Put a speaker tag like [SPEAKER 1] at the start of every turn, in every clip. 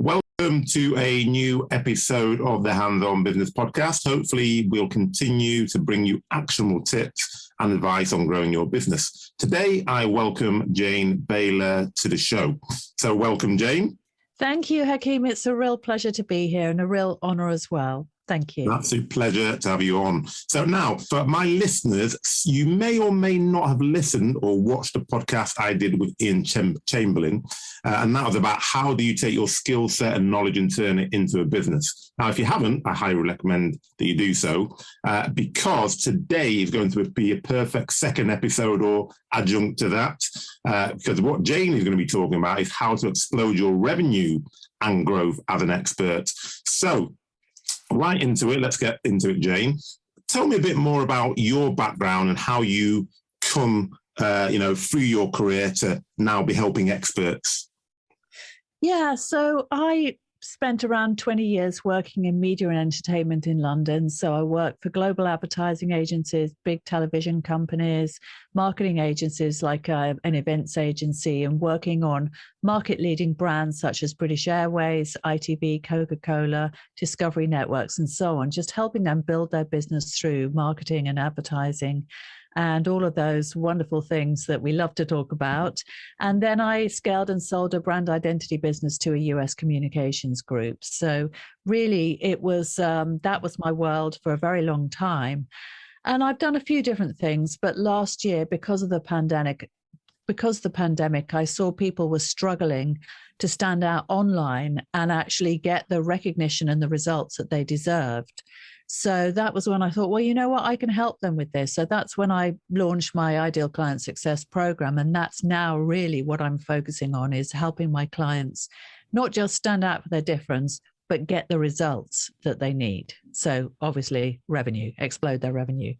[SPEAKER 1] Welcome to a new episode of the Hands-On Business Podcast. Hopefully, we'll continue to bring you actionable tips and advice on growing your business. Today, I welcome Jane Bayler to the show. So welcome, Jane.
[SPEAKER 2] Thank you, Hakeem. It's a real pleasure to be here and a real honor as well. Thank you.
[SPEAKER 1] That's a pleasure to have you on. So now, for my listeners, you may or may not have listened or watched the podcast I did with Ian Chamberlain, and that was about how do you take your skill set and knowledge and turn it into a business. Now, if you haven't, I highly recommend that you do so, because today is going to be a perfect second episode or adjunct to that, because what Jane is going to be talking about is how to explode your revenue and growth as an expert. So, right into it. Let's get into it, Jane. Tell me a bit more about your background and how you come, through your career to now be helping experts.
[SPEAKER 2] Yeah, so I spent around 20 years working in media and entertainment in London. So I worked for global advertising agencies, big television companies, marketing agencies like an events agency, and working on market-leading brands such as British Airways, ITV, Coca-Cola, Discovery Networks, and so on, just helping them build their business through marketing and advertising and all of those wonderful things that we love to talk about. And then I scaled and sold a brand identity business to a US communications group. So really, it was that was my world for a very long time. And I've done a few different things, but last year, because of the pandemic, I saw people were struggling to stand out online and actually get the recognition and the results that they deserved. So that was when I thought, well, you know what, I can help them with this. So that's when I launched my Ideal Client Success Program. And that's now really what I'm focusing on, is helping my clients not just stand out for their difference, but get the results that they need. So obviously revenue, explode their revenue.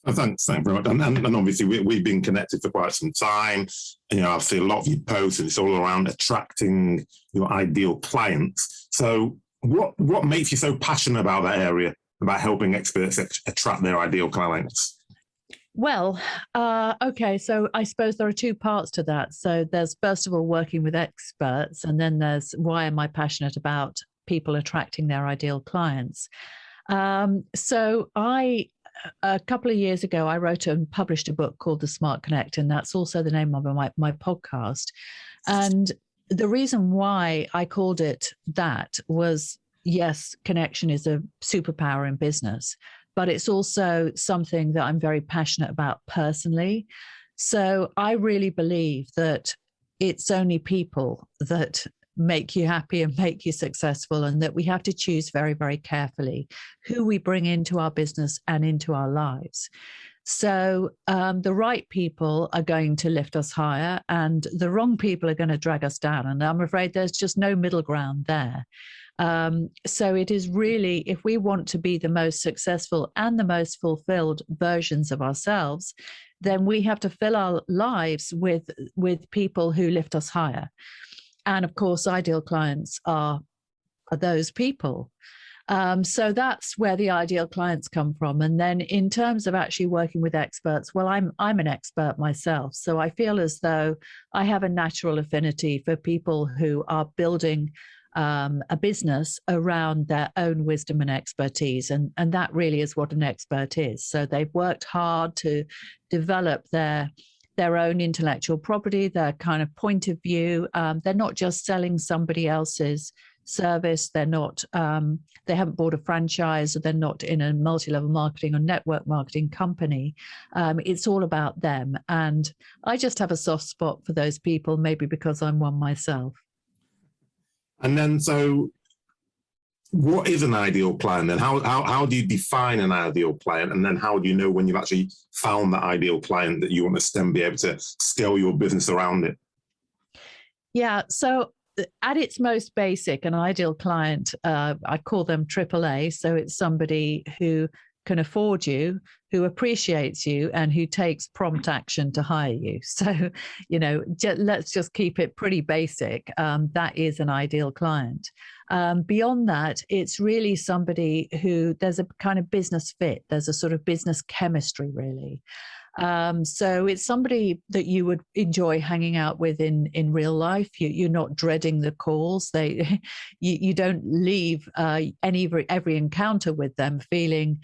[SPEAKER 1] Oh, thanks very much. And obviously we've been connected for quite some time. And, I've seen a lot of your posts, and it's all around attracting your ideal clients. So what makes you so passionate about that area, about helping experts attract their ideal clients?
[SPEAKER 2] Well, okay, so I suppose there are two parts to that. So there's, first of all, working with experts, and then there's why am I passionate about people attracting their ideal clients. So a couple of years ago, I wrote and published a book called The Smart Connect, and that's also the name of my podcast. And the reason why I called it that was, yes, connection is a superpower in business, but it's also something that I'm very passionate about personally. So I really believe that it's only people that make you happy and make you successful, and that we have to choose very, very carefully who we bring into our business and into our lives. So the right people are going to lift us higher, and the wrong people are going to drag us down. And I'm afraid there's just no middle ground there. So it is really, if we want to be the most successful and the most fulfilled versions of ourselves, then we have to fill our lives with people who lift us higher. And of course, ideal clients are those people. So that's where the ideal clients come from. And then in terms of actually working with experts, well, I'm an expert myself. So I feel as though I have a natural affinity for people who are building a business around their own wisdom and expertise. And that really is what an expert is. So they've worked hard to develop their own intellectual property, their kind of point of view. They're not just selling somebody else's service. They're not, they haven't bought a franchise, or they're not in a multi-level marketing or network marketing company. It's all about them. And I just have a soft spot for those people, maybe because I'm one myself.
[SPEAKER 1] And then, so what is an ideal client then? How do you define an ideal client? And then how do you know when you've actually found that ideal client that you want to then be able to scale your business around it?
[SPEAKER 2] Yeah, so at its most basic, an ideal client, I call them AAA. So it's somebody who can afford you, who appreciates you and who takes prompt action to hire you. So, let's just keep it pretty basic. That is an ideal client. Beyond that, it's really somebody who there's a kind of business fit. There's a sort of business chemistry, really. So it's somebody that you would enjoy hanging out with in real life. You're not dreading the calls. You don't leave every encounter with them feeling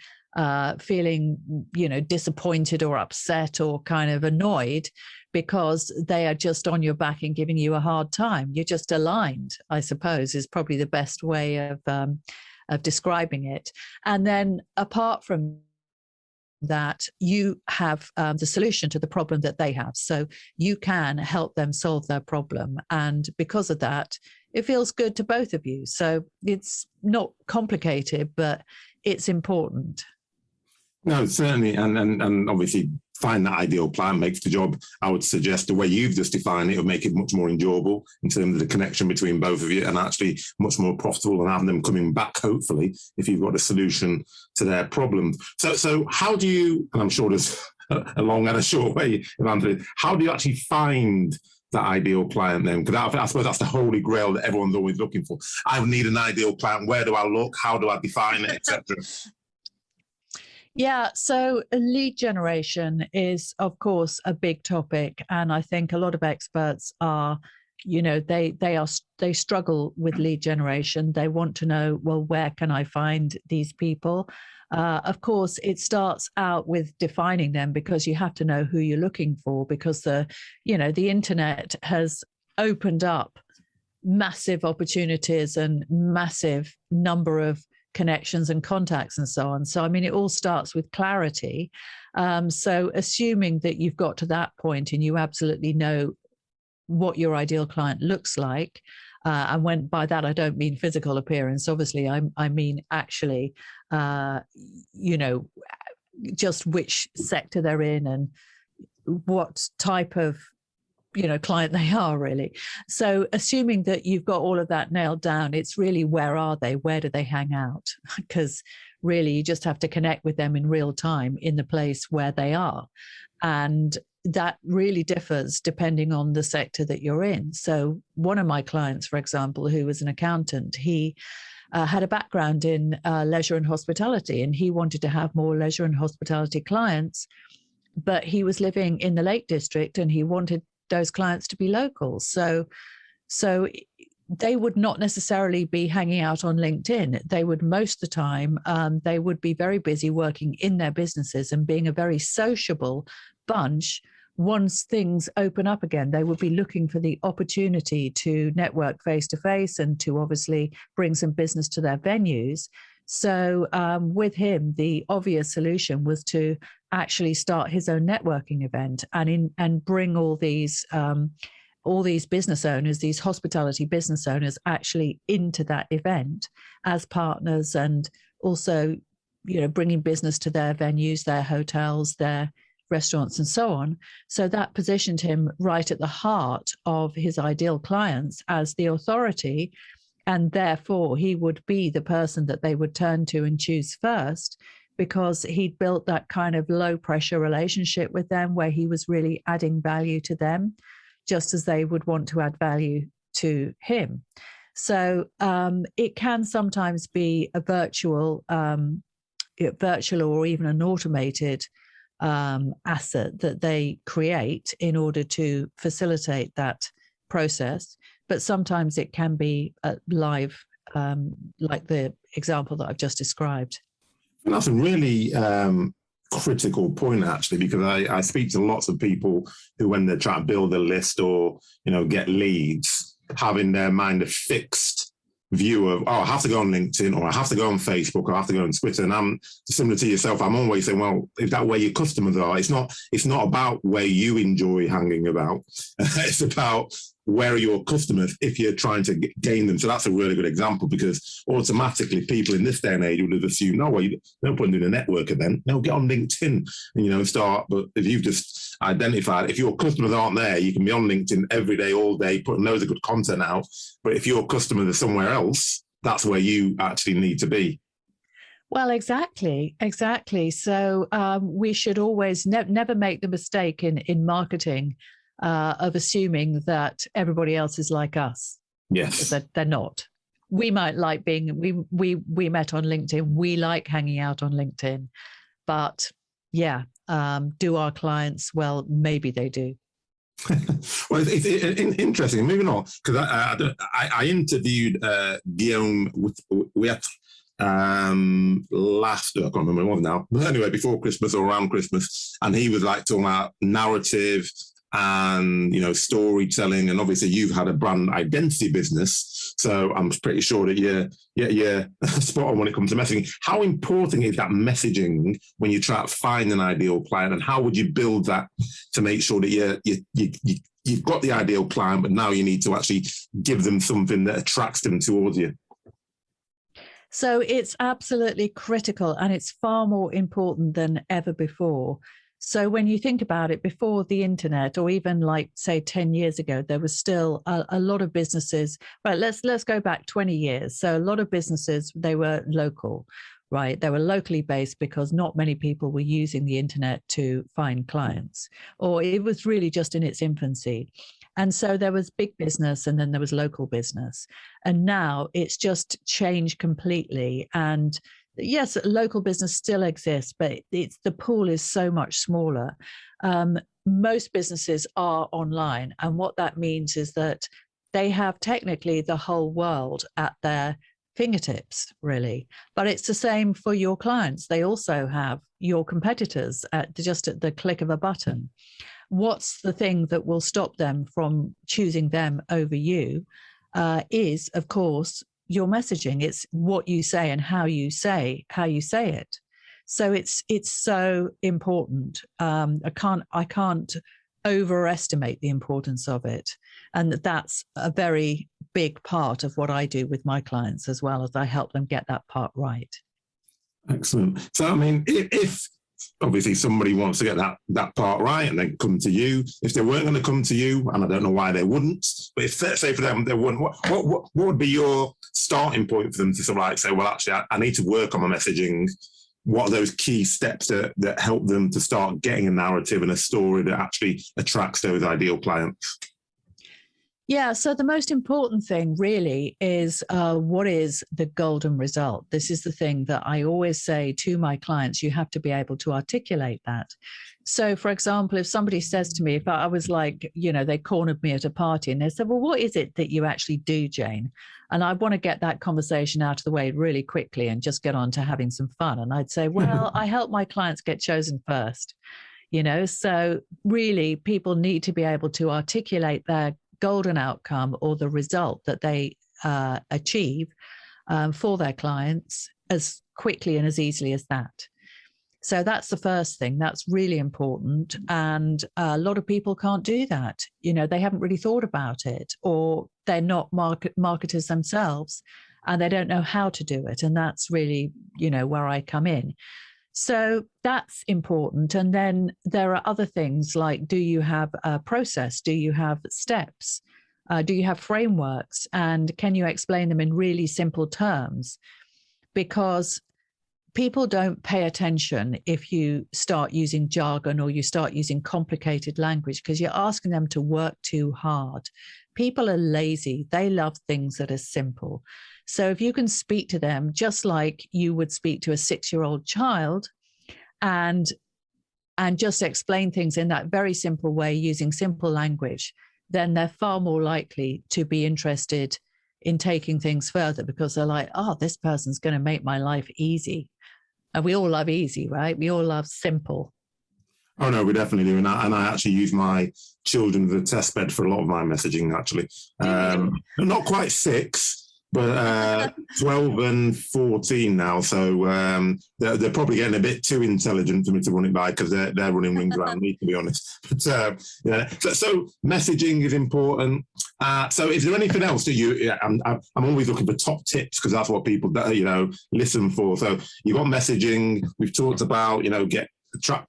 [SPEAKER 2] disappointed or upset or kind of annoyed because they are just on your back and giving you a hard time. You're just aligned, I suppose, is probably the best way of describing it. And then apart from that, you have the solution to the problem that they have. So you can help them solve their problem. And because of that, it feels good to both of you. So it's not complicated, but it's important.
[SPEAKER 1] No, certainly. And obviously, find that ideal client makes the job, I would suggest, the way you've just defined it, will make it much more enjoyable in terms of the connection between both of you, and actually much more profitable, and having them coming back, hopefully, if you've got a solution to their problem. So how do you, and I'm sure there's a long and a short way of answering, how do you actually find that ideal client then? Because I suppose that's the holy grail that everyone's always looking for. I need an ideal client. Where do I look? How do I define it, etc.?
[SPEAKER 2] Yeah, so lead generation is, of course, a big topic, and I think a lot of experts are, they struggle with lead generation. They want to know, well, where can I find these people? Of course, it starts out with defining them, because you have to know who you're looking for, because the internet has opened up massive opportunities and massive number of connections and contacts and so on. So, I mean, it all starts with clarity. So assuming that you've got to that point and you absolutely know what your ideal client looks like, and when by that I don't mean physical appearance, obviously, I mean actually, just which sector they're in and what type of client they are, really. So assuming that you've got all of that nailed down, it's really, where are they? Where do they hang out? Because really, you just have to connect with them in real time in the place where they are. And that really differs depending on the sector that you're in. So one of my clients, for example, who was an accountant, he had a background in leisure and hospitality, and he wanted to have more leisure and hospitality clients, but he was living in the Lake District and he wanted those clients to be local. So they would not necessarily be hanging out on LinkedIn. They would, most of the time, they would be very busy working in their businesses and being a very sociable bunch. Once things open up again, they would be looking for the opportunity to network face to face and to obviously bring some business to their venues. So with him, the obvious solution was to actually start his own networking event and bring all these business owners, these hospitality business owners, actually into that event as partners, and also, bringing business to their venues, their hotels, their restaurants, and so on. So that positioned him right at the heart of his ideal clients as the authority. And therefore, he would be the person that they would turn to and choose first, because he'd built that kind of low pressure relationship with them where he was really adding value to them, just as they would want to add value to him. So it can sometimes be a virtual or even an automated asset that they create in order to facilitate that process. But sometimes it can be live, like the example that I've just described.
[SPEAKER 1] And that's a really critical point, actually, because I speak to lots of people who, when they're trying to build a list or, get leads, have in their mind a fixed view of, I have to go on LinkedIn, or I have to go on Facebook, or I have to go on Twitter. And I'm similar to yourself. I'm always saying, well, if that's where your customers are, it's not about where you enjoy hanging about. It's about where are your customers if you're trying to gain them. So that's a really good example, because automatically people in this day and age would have assumed, no point in doing a network event. No, get on LinkedIn and, start. But if you've just identified, if your customers aren't there, you can be on LinkedIn every day, all day, putting loads of good content out. But if your customers are somewhere else, that's where you actually need to be.
[SPEAKER 2] Well, exactly. So we should always never make the mistake in marketing of assuming that everybody else is like us, because
[SPEAKER 1] Yes.
[SPEAKER 2] they're not. We might like we met on LinkedIn. We like hanging out on LinkedIn, but yeah, do our clients? Well, maybe they do.
[SPEAKER 1] Well, it's interesting. Moving on, because I interviewed Guillaume with last, I can't remember when it was now, but anyway, before Christmas or around Christmas, and he was like talking about narrative and storytelling, and obviously you've had a brand identity business, so I'm pretty sure that you're spot on when it comes to messaging. How important is that messaging when you try to find an ideal client, and how would you build that to make sure that you've got the ideal client, but now you need to actually give them something that attracts them towards you?
[SPEAKER 2] So it's absolutely critical, and it's far more important than ever before. So when you think about it, before the internet, or even like say 10 years ago, there was still a lot of businesses. Right, let's go back 20 years. So a lot of businesses, they were local, right? They were locally based because not many people were using the internet to find clients, or it was really just in its infancy. And so there was big business, and then there was local business. And now it's just changed completely. And yes, local business still exists, but the pool is so much smaller. Most businesses are online, and what that means is that they have technically the whole world at their fingertips, really. But it's the same for your clients. They also have your competitors just at the click of a button. What's the thing that will stop them from choosing them over you is, of course, your messaging. It's what you say and how you say it. So it's so important. I can't overestimate the importance of it, and that's a very big part of what I do with my clients, as well as I help them get that part right.
[SPEAKER 1] Excellent. So I mean, if obviously somebody wants to get that part right and then come to you, if they weren't going to come to you, and I don't know why they wouldn't, but if say for them they wouldn't, what would be your starting point for them to sort of like say, well, actually I need to work on my messaging? What are those key steps that help them to start getting a narrative and a story that actually attracts those ideal clients?
[SPEAKER 2] Yeah, so the most important thing really is what is the golden result? This is the thing that I always say to my clients. You have to be able to articulate that. So, for example, if somebody says to me, if I was like, they cornered me at a party and they said, well, what is it that you actually do, Jane? And I want to get that conversation out of the way really quickly and just get on to having some fun. And I'd say, well, I help my clients get chosen first. So really people need to be able to articulate their golden outcome, or the result that they achieve for their clients, as quickly and as easily as that. So that's the first thing. That's really important. And a lot of people can't do that. They haven't really thought about it, or they're not marketers themselves, and they don't know how to do it. And that's really, where I come in. So that's important. And then there are other things like, do you have a process? Do you have steps? Do you have frameworks? And can you explain them in really simple terms? Because people don't pay attention if you start using jargon or you start using complicated language, because you're asking them to work too hard. People are lazy. They love things that are simple. So if you can speak to them just like you would speak to a 6-year-old child, and just explain things in that very simple way using simple language, then they're far more likely to be interested in taking things further, because they're like, oh, this person's going to make my life easy. And we all love easy, right? We all love simple.
[SPEAKER 1] Oh, no, we definitely do. And I actually use my children as a test bed for a lot of my messaging, actually. Not quite 6, but 12 and 14 now. So they're probably getting a bit too intelligent for me to run it by, because they're running rings around me, to be honest. But so messaging is important. So is there anything else that I'm always looking for top tips, because that's what people listen for. So you've got messaging. We've talked about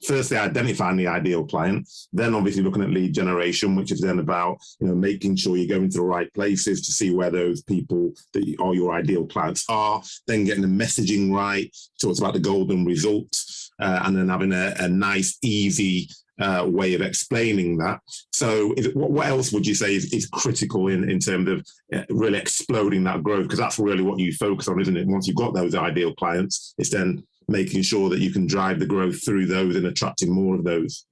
[SPEAKER 1] firstly identifying the ideal client, then obviously looking at lead generation, which is then about, making sure you're going to the right places to see where those people that are your ideal clients are, then getting the messaging right, talks about the golden results, and then having a nice, easy way of explaining that. So what else would you say is critical in terms of really exploding that growth? Because that's really what you focus on, isn't it? Once you've got those ideal clients, it's then making sure that you can drive the growth through those and attracting more of those.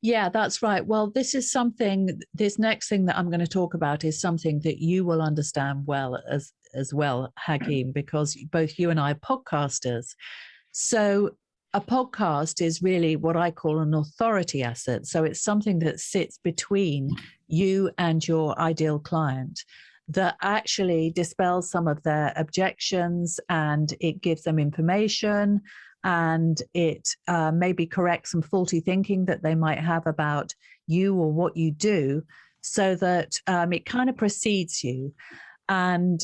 [SPEAKER 2] Yeah, that's right. Well, this next thing that I'm going to talk about is something that you will understand well as well, Hakeem, because both you and I are podcasters. So a podcast is really what I call an authority asset. So it's something that sits between you and your ideal client, that actually dispels some of their objections, and it gives them information, and it maybe corrects some faulty thinking that they might have about you or what you do, so that it kind of precedes you. And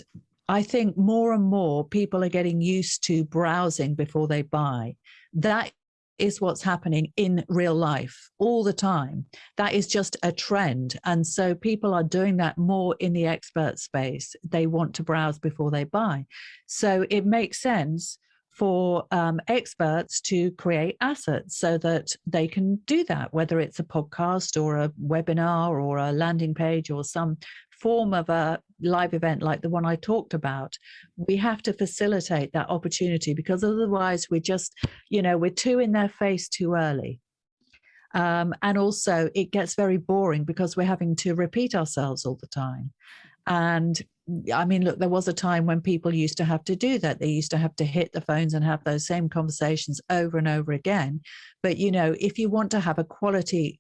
[SPEAKER 2] I think more and more people are getting used to browsing before they buy. That is what's happening in real life all the time. That is just a trend. And so people are doing that more in the expert space. They want to browse before they buy. So it makes sense for experts to create assets so that they can do that, whether it's a podcast or a webinar or a landing page or some form of a live event like the one I talked about. We have to facilitate that opportunity, because otherwise we're just, we're too in their face too early. And also it gets very boring because we're having to repeat ourselves all the time. And I mean, look, there was a time when people used to have to do that. They used to have to hit the phones and have those same conversations over and over again. But, if you want to have a quality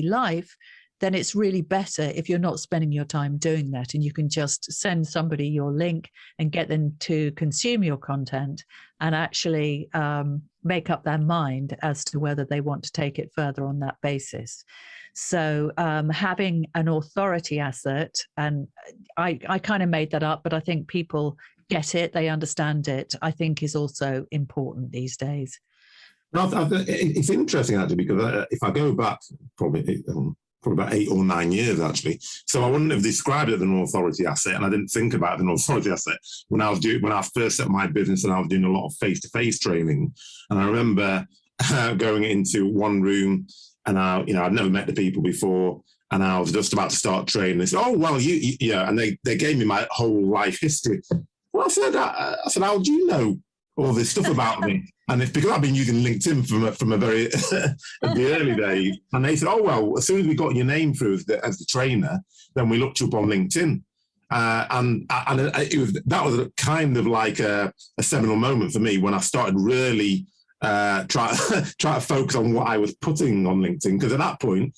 [SPEAKER 2] life, then it's really better if you're not spending your time doing that, and you can just send somebody your link and get them to consume your content and actually make up their mind as to whether they want to take it further on that basis. So having an authority asset, and I kind of made that up, but I think people get it, they understand it, I think is also important these days.
[SPEAKER 1] It's interesting, actually, because if I go back probably about 8 or 9 years, actually. So I wouldn't have described it as an authority asset, and I didn't think about it as an authority asset when I first set my business, and I was doing a lot of face-to-face training. And I remember going into one room, and I'd never met the people before, and I was just about to start training. They said, "Oh, well, yeah," and they gave me my whole life history. Well, I said, "How do you know all this stuff about me?" And it's because I've been using LinkedIn from a very the early days. And they said, "Oh, well, as soon as we got your name through as the trainer, then we looked you up on LinkedIn." And that was kind of like a seminal moment for me when I started really try to focus on what I was putting on LinkedIn. Because at that point,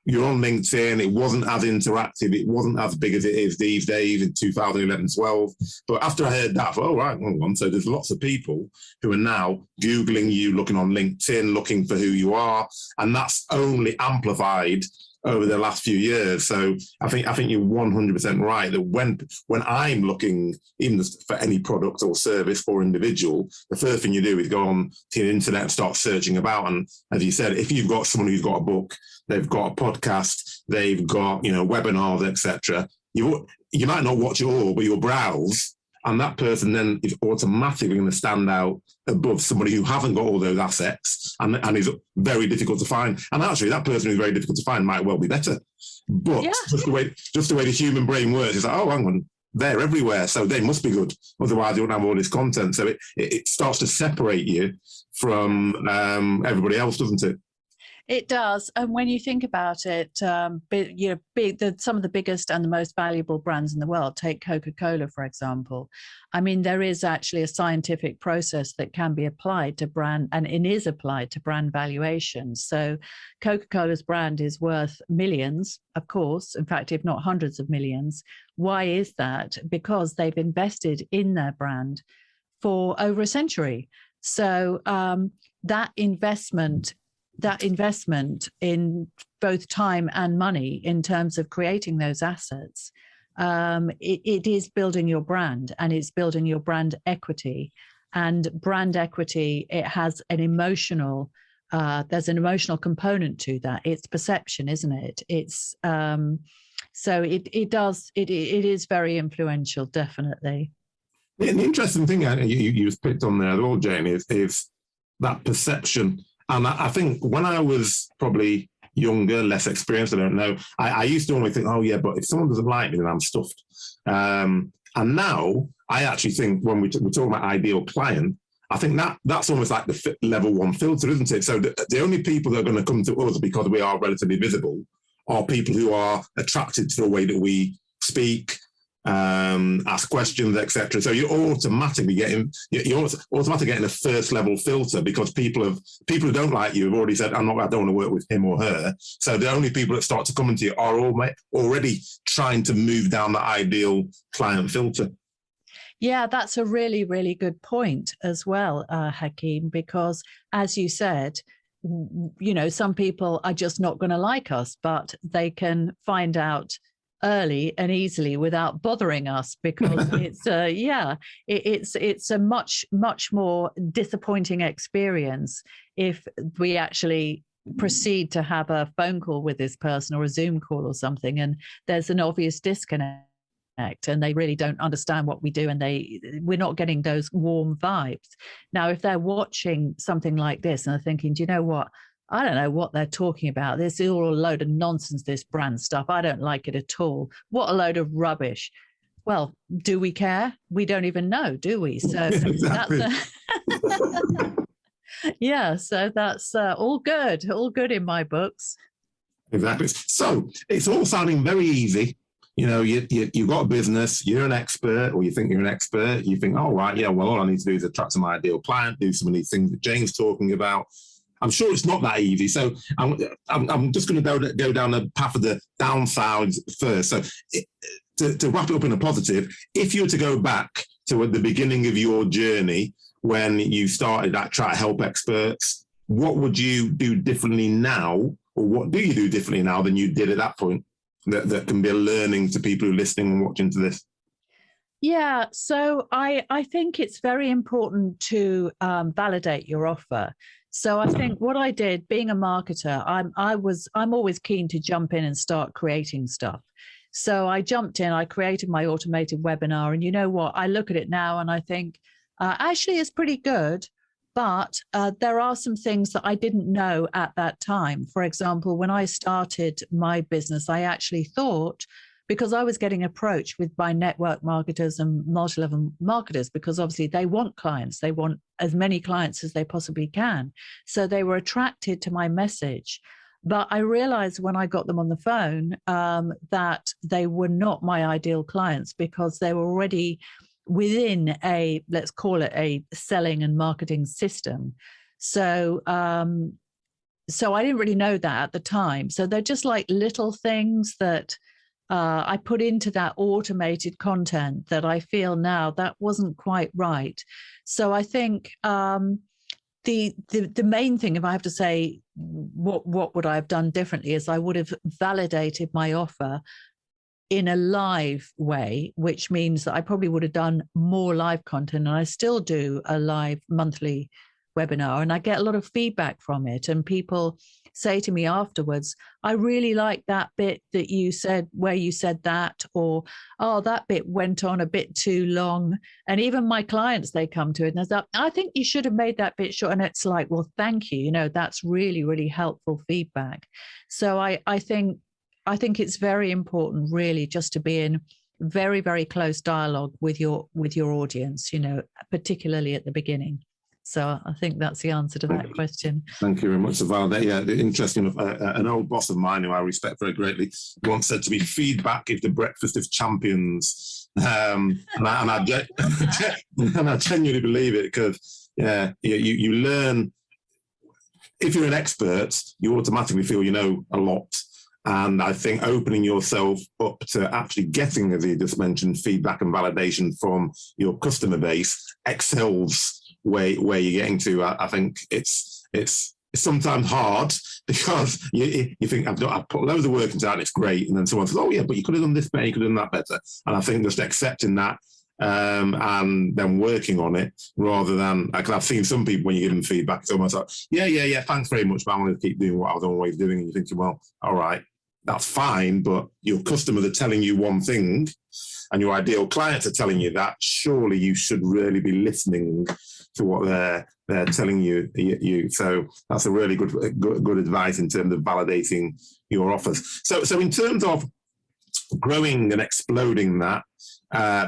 [SPEAKER 1] you're on LinkedIn, it wasn't as interactive, it wasn't as big as it is these days in 2011, 12. But after I heard that, I thought, oh, right, hold on. So there's lots of people who are now Googling you, looking on LinkedIn, looking for who you are. And that's only amplified over the last few years. So I think you're 100% right that when I'm looking even for any product or service or individual, the first thing you do is go on to the internet and start searching about. And as you said, if you've got someone who's got a book, they've got a podcast, they've got webinars, etc., you might not watch it all, but you'll browse. And that person then is automatically going to stand out above somebody who hasn't got all those assets and is very difficult to find. And actually, that person who's very difficult to find might well be better. But just the way the human brain works, it's like, oh, hang on, they're everywhere, so they must be good. Otherwise, you won't have all this content. So it starts to separate you from everybody else, doesn't it?
[SPEAKER 2] It does. And when you think about it, some of the biggest and the most valuable brands in the world, take Coca-Cola, for example. I mean, there is actually a scientific process that can be applied to brand, and it is applied to brand valuation. So Coca-Cola's brand is worth millions, of course, in fact, if not hundreds of millions. Why is that? Because they've invested in their brand for over a century. So that investment in both time and money in terms of creating those assets, it is building your brand, and it's building your brand equity. And brand equity, it has an emotional there's an emotional component to that. It's perception, isn't it? It's so it is very influential, definitely.
[SPEAKER 1] The interesting thing you picked on there at all, Jane, is that perception. And I think when I was probably younger, less experienced, I don't know, I used to always think, oh yeah, but if someone doesn't like me, then I'm stuffed. And now I actually think when we're talking about ideal client, I think that's almost like the level 1 filter, isn't it? So the only people that are going to come to us because we are relatively visible are people who are attracted to the way that we speak, ask questions, etc. So you're automatically getting a first level filter because people who don't like you have already said, I don't want to work with him or her. So the only people that start to come into you are already trying to move down the ideal client filter.
[SPEAKER 2] Yeah, that's a really, really good point as well, Hakeem, because as you said, some people are just not going to like us, but they can find out early and easily without bothering us, because it's a much more disappointing experience if we actually proceed to have a phone call with this person or a Zoom call or something, and there's an obvious disconnect and they really don't understand what we do, and we're not getting those warm vibes. Now, if they're watching something like this and they're thinking, do you know what? I don't know what they're talking about. This is all a load of nonsense, this brand stuff. I don't like it at all. What a load of rubbish. Well, do we care? We don't even know, do we? So
[SPEAKER 1] exactly.
[SPEAKER 2] So that's all good in my books.
[SPEAKER 1] Exactly. So it's all sounding very easy. You've got a business, you're an expert, or you think you're an expert. You think, oh, right, yeah, well, all I need to do is attract some ideal client, do some of these things that Jane's talking about. I'm sure it's not that easy. So I'm just going to go down the path of the downsides first. So to wrap it up in a positive, if you were to go back to at the beginning of your journey when you started that try to help experts, what would you do differently now, or what do you do differently now than you did at that point? That can be a learning to people who are listening and watching to this?
[SPEAKER 2] Yeah, so I think it's very important to validate your offer. So I think what I did, being a marketer, I'm always keen to jump in and start creating stuff. So I jumped in, I created my automated webinar, and you know what? I look at it now and I think actually it's pretty good. But there are some things that I didn't know at that time. For example, when I started my business, I actually thought, because I was getting approached by network marketers and multi-level marketers, because obviously they want clients. They want as many clients as they possibly can. So they were attracted to my message. But I realized when I got them on the phone that they were not my ideal clients, because they were already within let's call it a selling and marketing system. So I didn't really know that at the time. So they're just like little things that I put into that automated content that I feel now that wasn't quite right. So I think the main thing, if I have to say what would I have done differently, is I would have validated my offer in a live way, which means that I probably would have done more live content. And I still do a live monthly webinar, and I get a lot of feedback from it. And people say to me afterwards, I really like that bit that you said, where you said that, or, oh, that bit went on a bit too long. And even my clients, they come to it and they say, I think you should have made that bit short. And it's like, well, thank you. That's really, really helpful feedback. So I think it's very important, really, just to be in very, very close dialogue with your audience, particularly at the beginning. So I think that's the answer to that question. Thank
[SPEAKER 1] you very much, Val. Yeah, interesting. An old boss of mine who I respect very greatly once said to me, feedback is the breakfast of champions. And I genuinely believe it, because you learn. If you're an expert, you automatically feel you know a lot. And I think opening yourself up to actually getting, as you just mentioned, feedback and validation from your customer base excels where you're getting to. I think it's sometimes hard, because you think I've put loads of work into that and it's great, and then someone says, oh yeah, but you could have done this better, you could have done that better. And I think just accepting that and then working on it rather than, because I've seen some people when you give them feedback, it's almost like, yeah, thanks very much, but I'm going to keep doing what I was always doing. And you're thinking, well, all right, that's fine, but your customers are telling you one thing and your ideal clients are telling you that. Surely you should really be listening to what they're telling you. So that's a really good advice in terms of validating your offers. So in terms of growing and exploding that,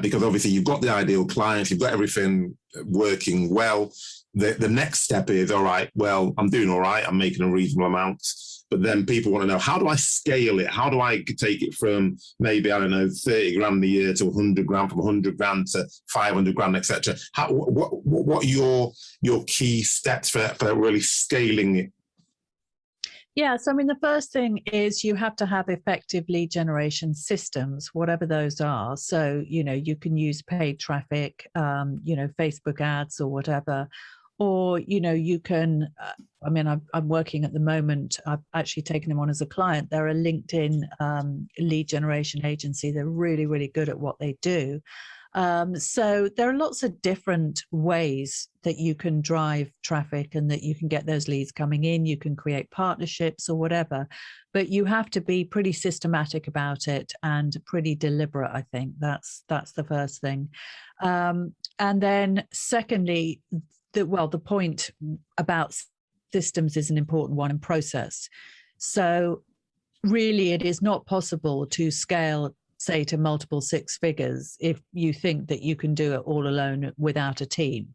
[SPEAKER 1] because obviously you've got the ideal clients, you've got everything working well. The next step is, all right, well, I'm doing all right, I'm making a reasonable amount, but then people want to know, how do I scale it? How do I take it from maybe, I don't know, 30 grand a year to 100 grand, from 100 grand to 500 grand, etc. What are your key steps for really scaling it?
[SPEAKER 2] Yeah, so I mean, the first thing is you have to have effective lead generation systems, whatever those are. So, you can use paid traffic, Facebook ads or whatever, or, you can, I'm working at the moment, I've actually taken them on as a client. They're a LinkedIn lead generation agency. They're really, really good at what they do. So there are lots of different ways that you can drive traffic and that you can get those leads coming in. You can create partnerships or whatever, but you have to be pretty systematic about it and pretty deliberate. I think that's the first thing. And then secondly, the point about systems is an important one, and process. So really it is not possible to scale, say, to multiple six figures if you think that you can do it all alone without a team.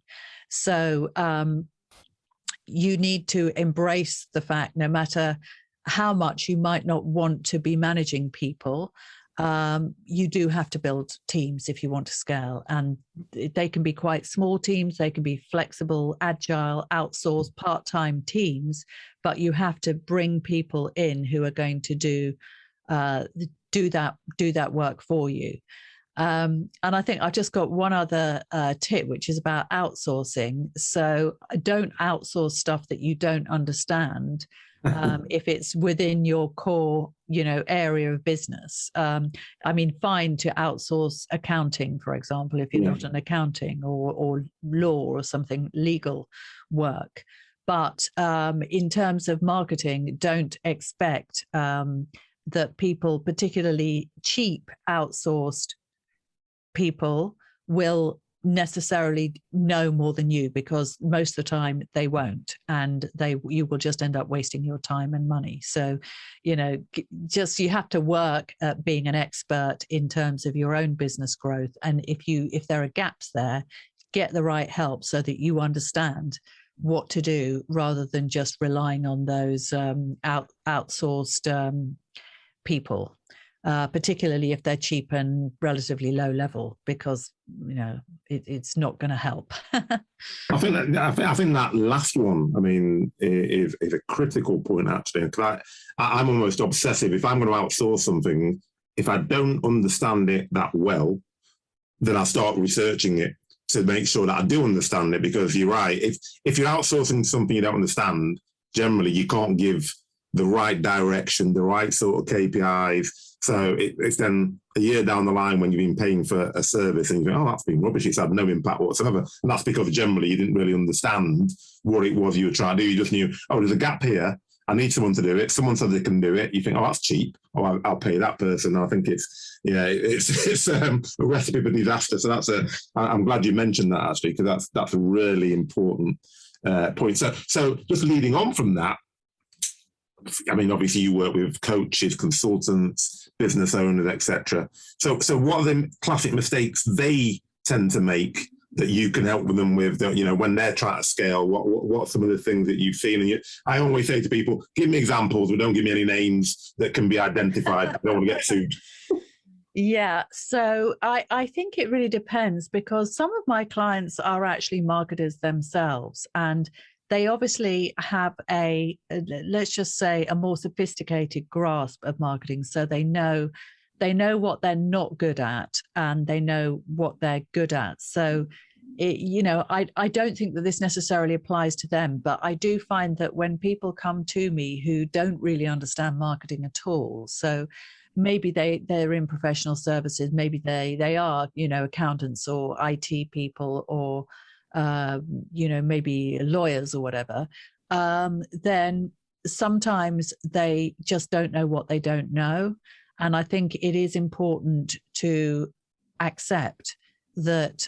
[SPEAKER 2] So you need to embrace the fact, no matter how much you might not want to be managing people, you do have to build teams if you want to scale. And they can be quite small teams, they can be flexible, agile, outsourced, part-time teams, but you have to bring people in who are going to do that work for you. And I think I've just got one other tip, which is about outsourcing. So don't outsource stuff that you don't understand. If it's within your core, area of business. Fine to outsource accounting, for example, if you're not an accounting or law or something legal work. But in terms of marketing, don't expect that people, particularly cheap outsourced people, will necessarily know more than you, because most of the time they won't, and you will just end up wasting your time and money. So, you have to work at being an expert in terms of your own business growth. And if there are gaps there, get the right help so that you understand what to do, rather than just relying on those outsourced people, particularly if they're cheap and relatively low level, because it's not going to help.
[SPEAKER 1] I think that last one, is a critical point, actually, because I'm almost obsessive. If I'm going to outsource something, if I don't understand it that well, then I start researching it to make sure that I do understand it. Because you're right, if you're outsourcing something you don't understand, generally you can't give the right direction, the right sort of KPIs. So it's then a year down the line when you've been paying for a service and you think, oh, that's been rubbish, it's had no impact whatsoever. And that's because generally you didn't really understand what it was you were trying to do. You just knew, oh, there's a gap here, I need someone to do it. Someone said they can do it. You think, oh, that's cheap. Oh, I'll pay that person. And I think it's a recipe for disaster. So I'm glad you mentioned that, actually, because that's a really important point. So just leading on from that, obviously you work with coaches, consultants, business owners, etc. So what are the classic mistakes they tend to make that you can help them with, when they're trying to scale? What are some of the things that you've seen? And I always say to people, give me examples, but don't give me any names that can be identified. I don't want to get sued.
[SPEAKER 2] Yeah, so I think it really depends, because some of my clients are actually marketers themselves, and they obviously have let's just say, a more sophisticated grasp of marketing. So they know what they're not good at, and they know what they're good at. So, I don't think that this necessarily applies to them, but I do find that when people come to me who don't really understand marketing at all, so maybe they're in professional services, maybe they are, accountants or IT people or, maybe lawyers or whatever, then sometimes they just don't know what they don't know. And I think it is important to accept that,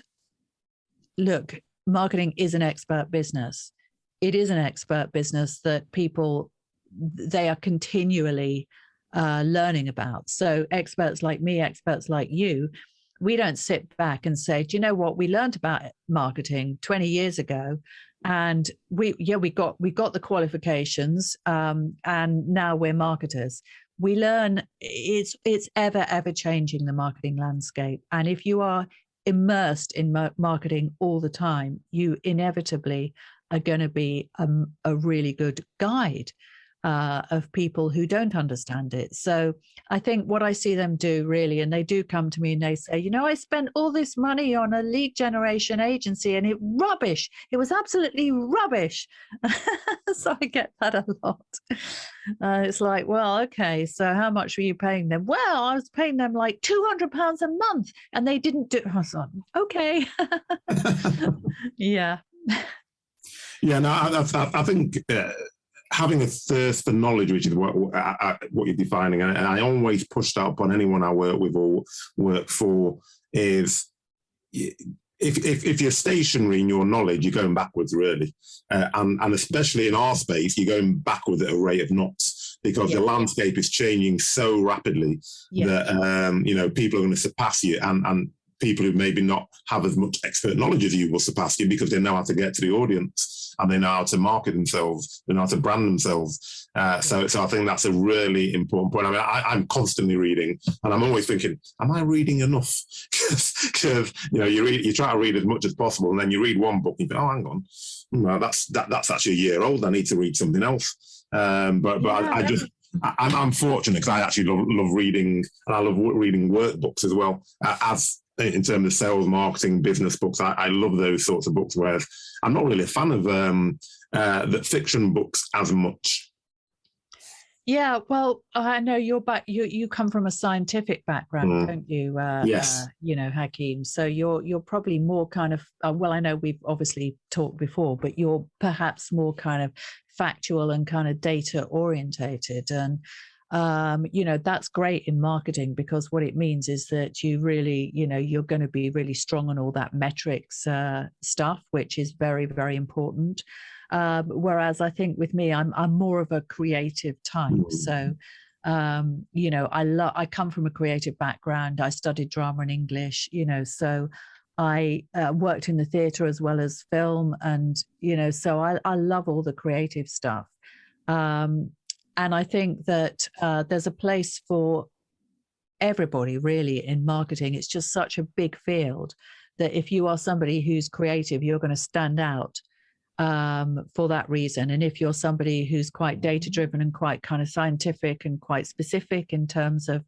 [SPEAKER 2] look, marketing is an expert business. It is an expert business that they are continually learning about. So experts like me, experts like you, we don't sit back and say, do you know what, we learned about marketing 20 years ago, and we got the qualifications, and now we're marketers. We learn. It's ever changing, the marketing landscape, and if you are immersed in marketing all the time, you inevitably are going to be a really good guide of people who don't understand it. So I think what I see them do really, and they do come to me and they say, I spent all this money on a lead generation agency and it was absolutely rubbish. So I get that a lot. It's like, well, okay, so how much were you paying them? Well, I was paying them like £200 a month and they didn't do. I was like, okay. Yeah.
[SPEAKER 1] Yeah, no, I think having a thirst for knowledge, which is what you're defining, and I always push that upon anyone I work with or work for, is if you're stationary in your knowledge, you're going backwards, really. And especially in our space, you're going backwards at a rate of knots, because the landscape is changing so rapidly that, people are going to surpass you, and people who maybe not have as much expert knowledge as you will surpass you, because they know how to get to the audience and they know how to market themselves, they know how to brand themselves. So I think that's a really important point. I mean, I'm constantly reading, and I'm always thinking, am I reading enough? Because you try to read as much as possible, and then you read one book and you think, oh, hang on, well, that's actually a year old. I need to read something else. I'm fortunate because I actually love reading, and I love reading workbooks as well. As in terms of sales, marketing, business books, I love those sorts of books. Whereas I'm not really a fan of the fiction books as much.
[SPEAKER 2] Yeah, well, I know you come from a scientific background, don't you?
[SPEAKER 1] Yes.
[SPEAKER 2] Hakeem. So you're probably more kind of I know we've obviously talked before, but you're perhaps more kind of factual and kind of data orientated, and that's great in marketing, because what it means is that you really, you're going to be really strong on all that metrics stuff, which is very, very important. Whereas I think with me, I'm more of a creative type. So, I come from a creative background. I studied drama and English, so I worked in the theatre as well as film. And, so I love all the creative stuff. And I think that there's a place for everybody really in marketing. It's just such a big field that if you are somebody who's creative, you're going to stand out for that reason. And if you're somebody who's quite data driven and quite kind of scientific and quite specific in terms of,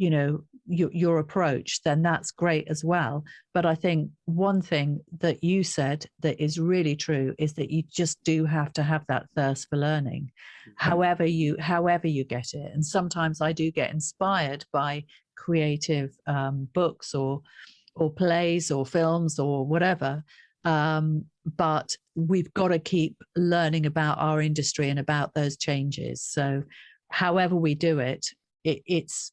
[SPEAKER 2] your approach, then that's great as well. But I think one thing that you said that is really true is that you just do have to have that thirst for learning, however you get it. And sometimes I do get inspired by creative books or plays or films or whatever. But we've got to keep learning about our industry and about those changes. So however we do it, it's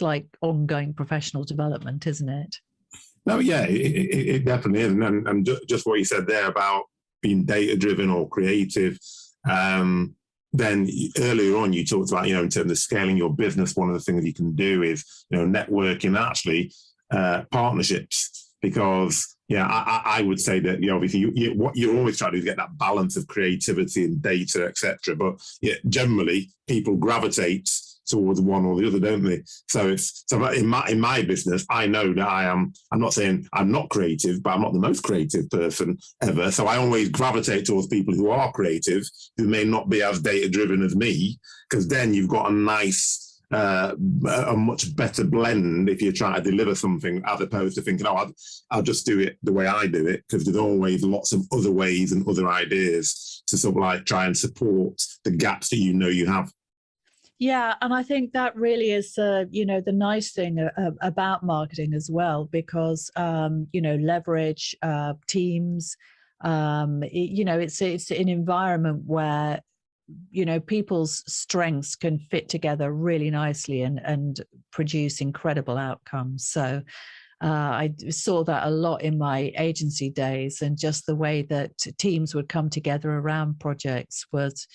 [SPEAKER 2] like ongoing professional development, isn't it?
[SPEAKER 1] No, yeah, it definitely is. And just what you said there about being data driven or creative. Then earlier on, you talked about, in terms of scaling your business, one of the things you can do is, networking, actually, partnerships, because I would say that obviously what you're always trying to do is get that balance of creativity and data, etc. But generally people gravitate towards one or the other, don't they? So in my business, I know that I'm not saying I'm not creative, but I'm not the most creative person ever. So I always gravitate towards people who are creative, who may not be as data driven as me, because then you've got a nice a much better blend if you're trying to deliver something, as opposed to thinking, I'll just do it the way I do it, because there's always lots of other ways and other ideas to sort of like try and support the gaps that you have.
[SPEAKER 2] Yeah, and I think that really is, the nice thing about marketing as well, because leverage teams. It's an environment where people's strengths can fit together really nicely and produce incredible outcomes. So I saw that a lot in my agency days, and just the way that teams would come together around projects was,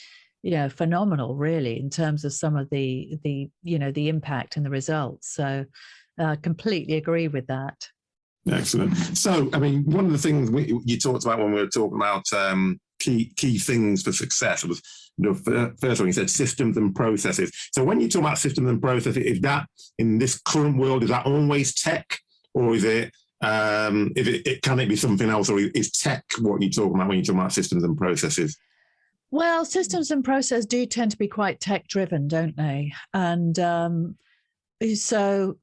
[SPEAKER 2] phenomenal, really, in terms of some of the impact and the results. So, completely agree with that.
[SPEAKER 1] Excellent. So, I mean, one of the things you talked about when we were talking about key things for success was the first one. You said systems and processes. So, when you talk about systems and processes, is that in this current world, is that always tech, or is it? Can it be something else, or is tech what you're talking about when you're talking about systems and processes?
[SPEAKER 2] Well, systems and process do tend to be quite tech driven, don't they? And so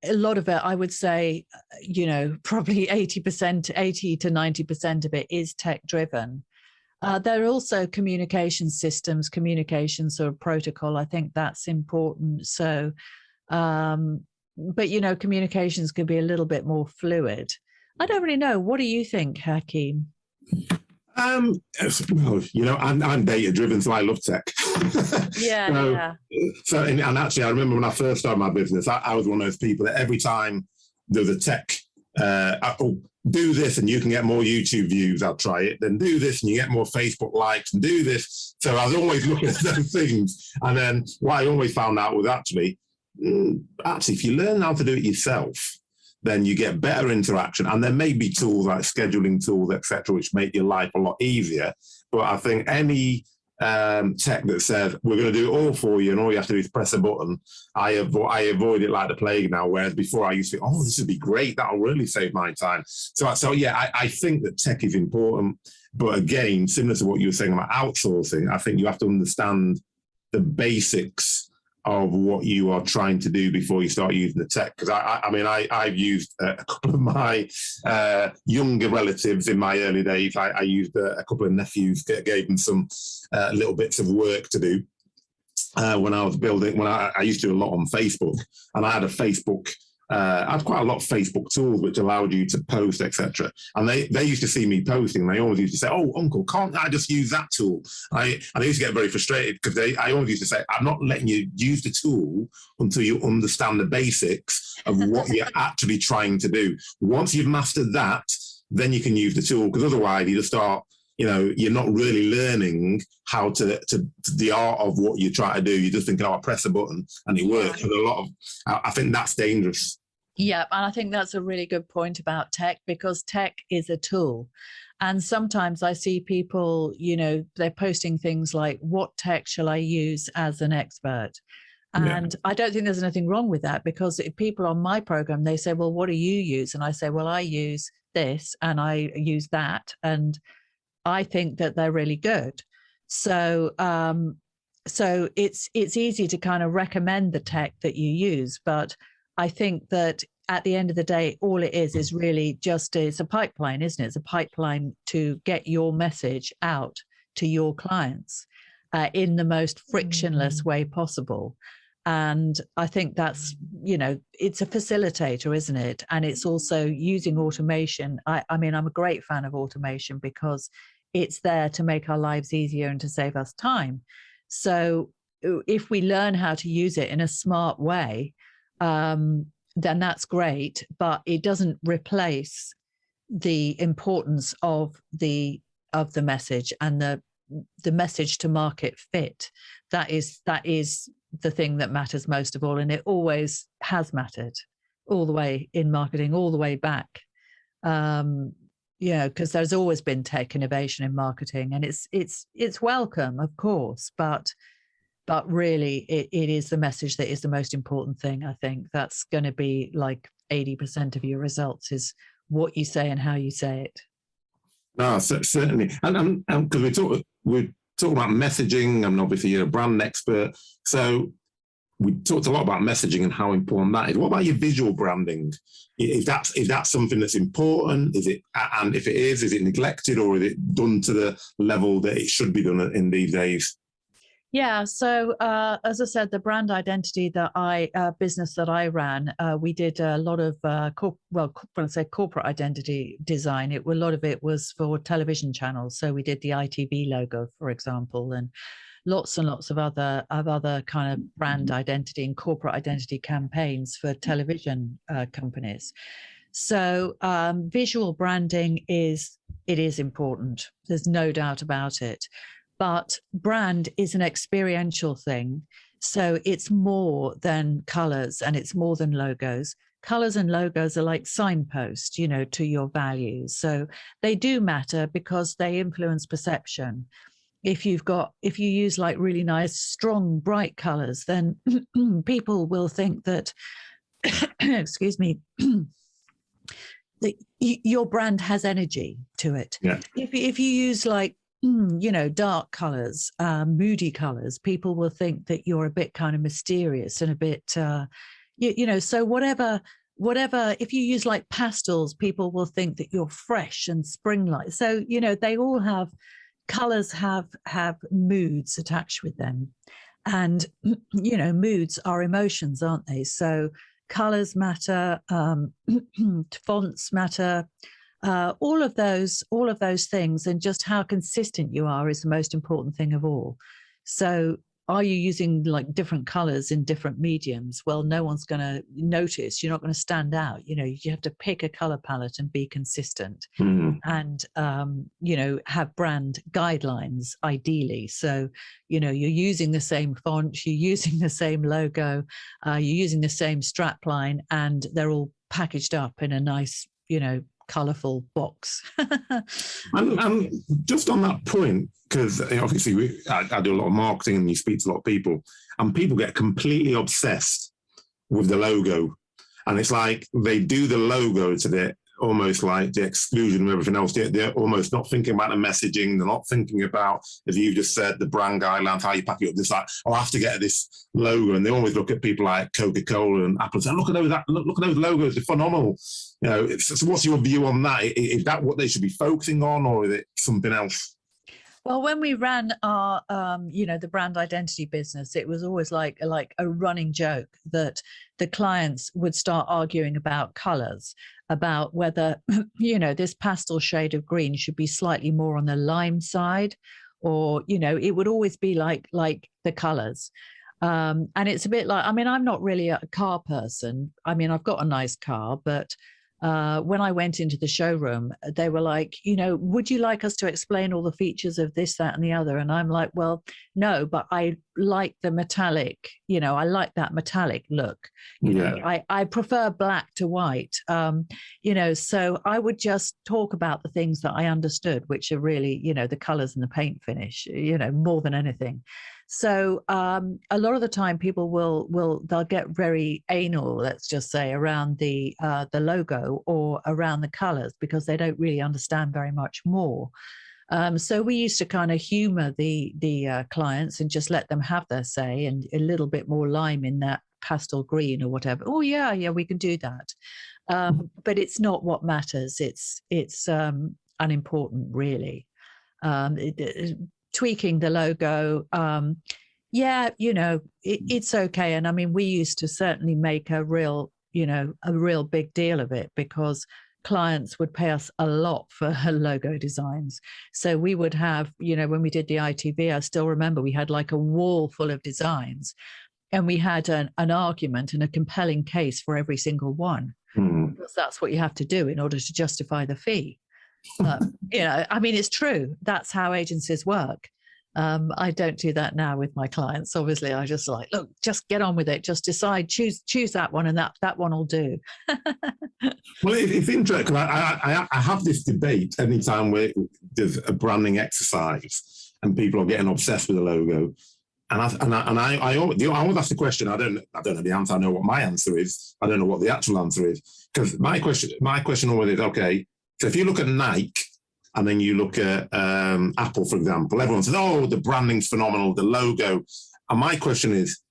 [SPEAKER 2] a lot of it, I would say, probably 80%, 80 to 90% of it is tech driven. There are also communication systems, communication sort of protocol. I think that's important. So, but communications could be a little bit more fluid. I don't really know. What do you think, Hakeem?
[SPEAKER 1] Well, I'm data driven, so I love tech.
[SPEAKER 2] Yeah.
[SPEAKER 1] So, and actually, I remember when I first started my business, I was one of those people that every time there was a tech, do this and you can get more YouTube views, I'll try it. Then do this and you get more Facebook likes, and do this. So I was always looking at those things. And then what I always found out was actually, if you learn how to do it yourself, then you get better interaction. And there may be tools like scheduling tools, etc., which make your life a lot easier. But I think any tech that says we're going to do it all for you and all you have to do is press a button, I avoid it like the plague now. Whereas before I used to think, this would be great, that'll really save my time. So yeah, I think that tech is important. But again, similar to what you were saying about outsourcing, I think you have to understand the basics of what you are trying to do before you start using the tech. Because I've used a couple of my younger relatives in my early days. I used a couple of nephews, gave them some little bits of work to do when I was building. When I used to do a lot on Facebook, and I had a Facebook. I had quite a lot of Facebook tools which allowed you to post, etc. And they used to see me posting, and they always used to say, "Oh, Uncle, can't I just use that tool?" And I used to get very frustrated because I always used to say, "I'm not letting you use the tool until you understand the basics of what you're actually trying to do. Once you've mastered that, then you can use the tool, because otherwise you just start." You're not really learning how to the art of what you're trying to do. You're just thinking, I press a button and it works. And I think that's dangerous.
[SPEAKER 2] Yeah, and I think that's a really good point about tech, because tech is a tool. And sometimes I see people, they're posting things like, what tech shall I use as an expert? And I don't think there's anything wrong with that, because if people on my program, they say, well, what do you use? And I say, well, I use this and I use that. And I think that they're really good. So it's easy to kind of recommend the tech that you use, but I think that at the end of the day, all it is really just, it's a pipeline, isn't it? It's a pipeline to get your message out to your clients in the most frictionless way possible. And I think that's, it's a facilitator, isn't it? And it's also using automation. I mean, I'm a great fan of automation because it's there to make our lives easier and to save us time. So if we learn how to use it in a smart way, then that's great, but it doesn't replace the importance of the message and the message to market fit. That is the thing that matters most of all, and it always has mattered all the way in marketing, all the way back. Because there's always been tech innovation in marketing, and it's welcome, of course, but really it is the message that is the most important thing. I think that's going to be like 80% of your results is what you say and how you say it.
[SPEAKER 1] No, certainly. And because we're talking about messaging, and obviously you're a brand expert. So we talked a lot about messaging and how important that is. What about your visual branding? Is that something that's important? Is it, and if it is it neglected, or is it done to the level that it should be done in these days?
[SPEAKER 2] Yeah. So, as I said, the brand identity business that I ran, we did a lot of, when I say corporate identity design, a lot of it was for television channels. So we did the ITV logo, for example, and lots of other kind of brand identity and corporate identity campaigns for television companies. So, visual branding is important. There's no doubt about it. But brand is an experiential thing. So it's more than colors and it's more than logos. Colors and logos are like signposts, to your values. So they do matter because they influence perception. If you use like really nice, strong, bright colors, then people will think that, excuse me, that your brand has energy to it.
[SPEAKER 1] Yeah.
[SPEAKER 2] If you use like dark colors, moody colors, people will think that you're a bit kind of mysterious and a bit, so whatever, if you use like pastels, people will think that you're fresh and spring-like. So, they all colors have moods attached with them. And, moods are emotions, aren't they? So colors matter, fonts matter, all of those things, and just how consistent you are is the most important thing of all. So are you using like different colors in different mediums? Well, no one's going to notice. You're not going to stand out. You have to pick a color palette and be consistent, and have brand guidelines ideally. So you're using the same font, you're using the same logo, you're using the same strap line, and they're all packaged up in a nice colorful box.
[SPEAKER 1] And just on that point, because obviously I do a lot of marketing and you speak to a lot of people, and people get completely obsessed with the logo. And it's like they do the logo to the almost like the exclusion of everything else. They're almost not thinking about the messaging. They're not thinking about, as you just said, the brand guidelines, how you pack it up. It's like, I have to get this logo. And they always look at people like Coca-Cola and Apple and say, look at those logos, they're phenomenal. So what's your view on that? Is that what they should be focusing on, or is it something else?
[SPEAKER 2] Well, when we ran our, the brand identity business, it was always like a running joke that the clients would start arguing about colors, about whether, this pastel shade of green should be slightly more on the lime side, or, it would always be like the colors. And it's a bit like, I'm not really a car person. I've got a nice car, but when I went into the showroom, they were like, would you like us to explain all the features of this, that, and the other? And I'm like, well, no, but I like the metallic, I like that metallic look. I prefer black to white, so I would just talk about the things that I understood, which are really, the colors and the paint finish, more than anything. So a lot of the time people they'll get very anal, let's just say, around the logo or around the colors, because they don't really understand very much more. So we used to kind of humor the clients and just let them have their say, and a little bit more lime in that pastel green or whatever. Oh yeah, we can do that. But it's not what matters. It's unimportant, really. Tweaking the logo, it's okay. And we used to certainly make a real big deal of it, because clients would pay us a lot for logo designs. So we would have, when we did the ITV, I still remember we had like a wall full of designs, and we had an argument and a compelling case for every single one, because that's what you have to do in order to justify the fee. It's true. That's how agencies work. I don't do that now with my clients. Obviously, I just like, look, just get on with it. Just decide, choose that one, and that one will do.
[SPEAKER 1] Well, it's interesting. I have this debate anytime where there's a branding exercise and people are getting obsessed with the logo. And I always ask the question. I don't know the answer. I know what my answer is. I don't know what the actual answer is, because my question always is, okay, so if you look at Nike and then you look at Apple, for example, everyone says, oh, the branding's phenomenal, the logo. And my question is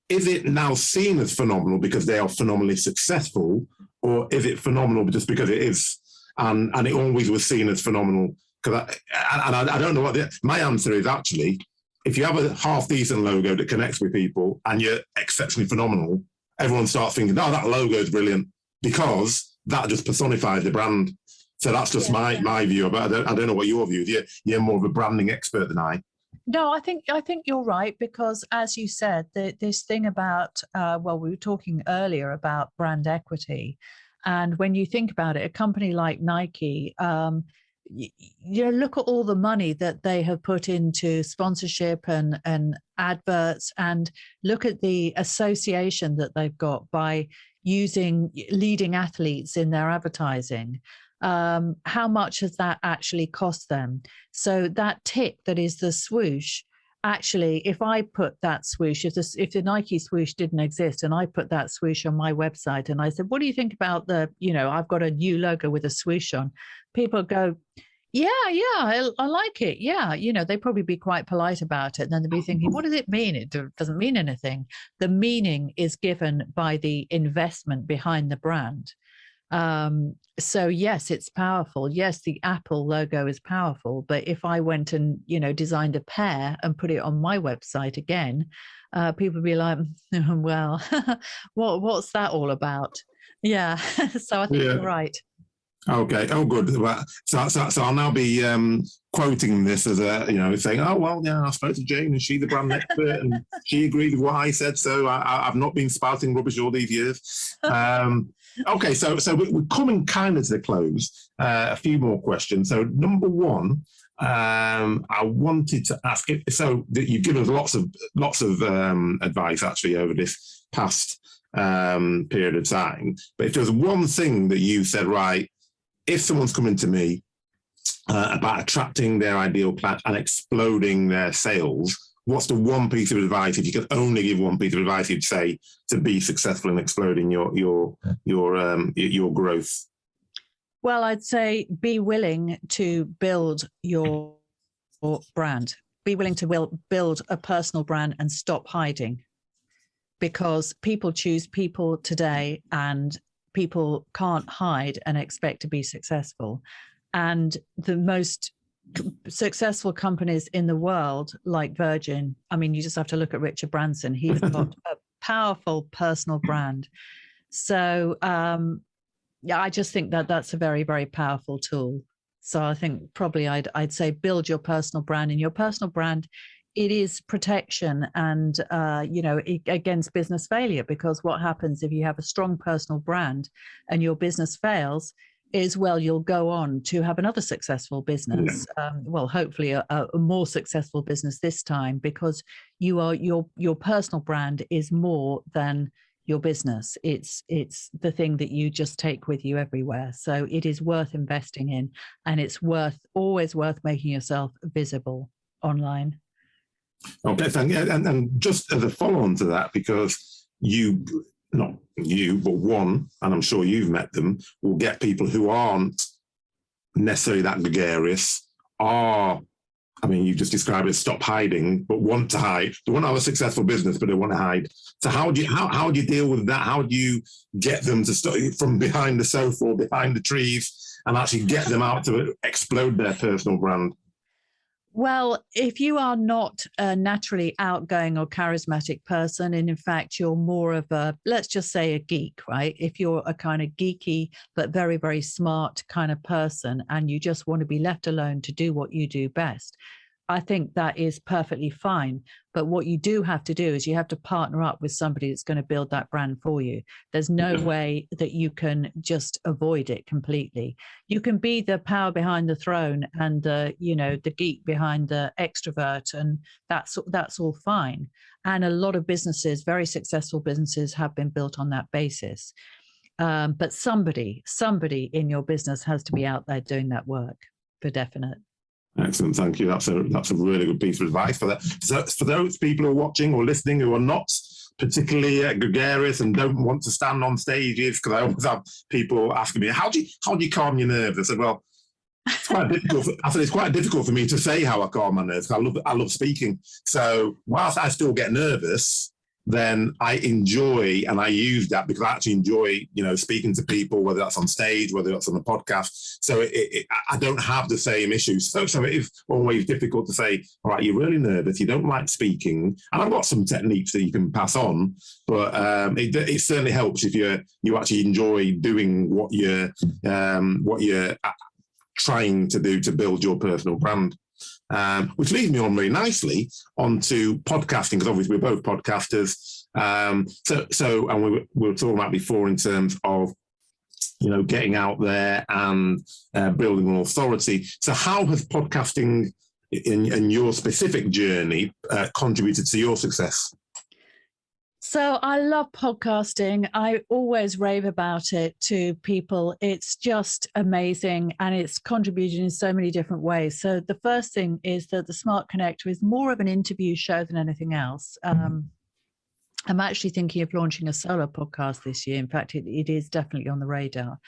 [SPEAKER 1] it now seen as phenomenal because they are phenomenally successful, or is it phenomenal just because it is? And it always was seen as phenomenal? Because I don't know what my answer is, actually. if you have a half decent logo that connects with people and you're exceptionally phenomenal, everyone starts thinking, oh, that logo is brilliant, because that just personifies the brand. So that's just my view. But I don't know what your view is. You're more of a branding expert than I.
[SPEAKER 2] No, I think you're right, because as you said, this thing about we were talking earlier about brand equity, and when you think about it, a company like Nike, look at all the money that they have put into sponsorship and adverts, and look at the association that they've got by using leading athletes in their advertising. How much has that actually cost them? So that tick that is the swoosh, actually, if I put that swoosh, if the Nike swoosh didn't exist and I put that swoosh on my website and I said, what do you think about I've got a new logo with a swoosh on, people go, yeah, I like it. Yeah, they'd probably be quite polite about it. And then they'd be thinking, what does it mean? It doesn't mean anything. The meaning is given by the investment behind the brand. So yes, it's powerful. Yes, the Apple logo is powerful. But if I went and, designed a pear and put it on my website again, people would be like, well, what's that all about? Yeah. So I think you're right.
[SPEAKER 1] Okay. Oh, good. So I'll now be quoting this as saying, oh, well, yeah, I spoke to Jane and she's the brand expert and she agreed with what I said. So I've not been spouting rubbish all these years. Okay. So we're coming kind of to the close. A few more questions. So number one, I wanted to ask it. So you've given us lots of advice actually over this past period of time. But if there's one thing that you said, right, if someone's coming to me about attracting their ideal client and exploding their sales, what's the one piece of advice, if you could only give one piece of advice, you'd say to be successful in exploding your growth?
[SPEAKER 2] Well, I'd say be willing to build your brand. Be willing to build a personal brand and stop hiding, because people choose people today and people can't hide and expect to be successful. And the most successful companies in the world, like Virgin, I mean, you just have to look at Richard Branson. He's got a powerful personal brand. So, I just think that that's a very, very powerful tool. So I think probably I'd say build your personal brand, and your personal brand, it is protection and, against business failure, because what happens if you have a strong personal brand and your business fails is, well, you'll go on to have another successful business. Hopefully a more successful business this time, because your personal brand is more than your business. It's the thing that you just take with you everywhere. So it is worth investing in, and it's always worth making yourself visible online.
[SPEAKER 1] Okay, thank you. And just as a follow-on to that, because not you, but one, and I'm sure you've met them, will get people who aren't necessarily that gregarious, you just described it as stop hiding, but want to hide. They want to have a successful business, but they want to hide. So how do you deal with that? How do you get them to start from behind the sofa or behind the trees and actually get them out to explode their personal brand?
[SPEAKER 2] Well, if you are not a naturally outgoing or charismatic person, and in fact, you're more of let's just say a geek, right? If you're a kind of geeky, but very, very smart kind of person, and you just want to be left alone to do what you do best, I think that is perfectly fine. But what you do have to do is you have to partner up with somebody that's going to build that brand for you. There's no way that you can just avoid it completely. You can be the power behind the throne and the geek behind the extrovert, and that's all fine. And a lot of businesses, very successful businesses, have been built on that basis. But somebody in your business has to be out there doing that work, for definite.
[SPEAKER 1] Excellent, thank you. That's a really good piece of advice for that. So for those people who are watching or listening who are not particularly gregarious and don't want to stand on stages, because I always have people asking me, how do you calm your nerves? I said, well, it's quite difficult. It's quite difficult for me to say how I calm my nerves. I love speaking. So whilst I still get nervous, then I enjoy, and I use that because I actually enjoy, speaking to people, whether that's on stage, whether that's on a podcast. So I don't have the same issues. So it is always difficult to say, all right, you're really nervous, you don't like speaking, and I've got some techniques that you can pass on, but it certainly helps if you actually enjoy doing what you're trying to do to build your personal brand. Which leads me on really nicely onto podcasting, because obviously we're both podcasters. And we were talking about before in terms of, getting out there and building an authority. So how has podcasting in your specific journey contributed to your success?
[SPEAKER 2] So I love podcasting. I always rave about it to people. It's just amazing, and it's contributed in so many different ways. So the first thing is that the Smart Connector is more of an interview show than anything else. I'm actually thinking of launching a solo podcast this year. In fact, it is definitely on the radar.